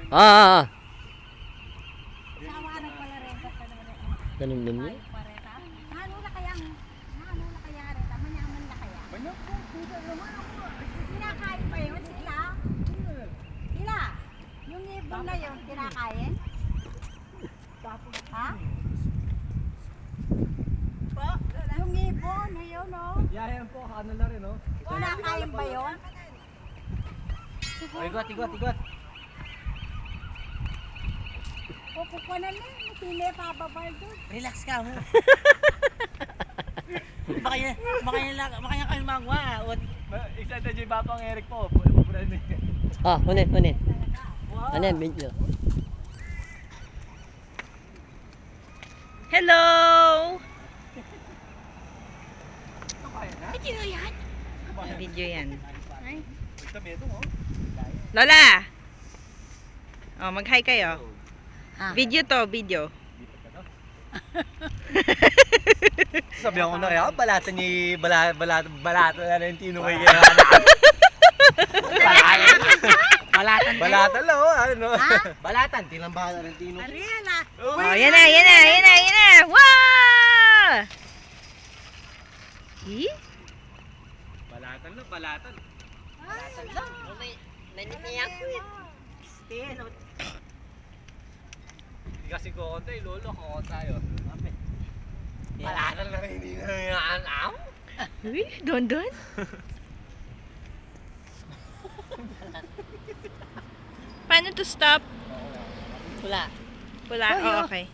Ah. Sawa pala rin. Ganun din yun. Ano na kaya rin? Manyaman na kaya? Kinakain pa yun sila? Sila? Yung ibon na yun, kinakain? Ha? Yung ibon, ayun o. Yan po, ano na rin, no? Kinakain ba yun? Igot. Pupukunan na, sila pababal doon. Relax ka mo. Makanya kayo magwa. Isa na dyan Babang Eric po. Ah, unin. Ano yan, video? Hello! Video yan. Video yan. Lola! Oh, mag-hi kayo. Video to, video. Sabihan ko na kaya, balatan ni balatan na rin tinungay kaya. Balatan lang, ano? Balatan, tinambahan na rin tinungay. Ariela! Oh, yan na. Wow! Eh? Balatan lang, balatan. Naniniyak ko yun. Hindi kasi kukonta lolo, kukonta yun. Balatan lang rin, hindi na nangyaan. Uy, don. Paano to stop? Wala. Wala? Oh, okay.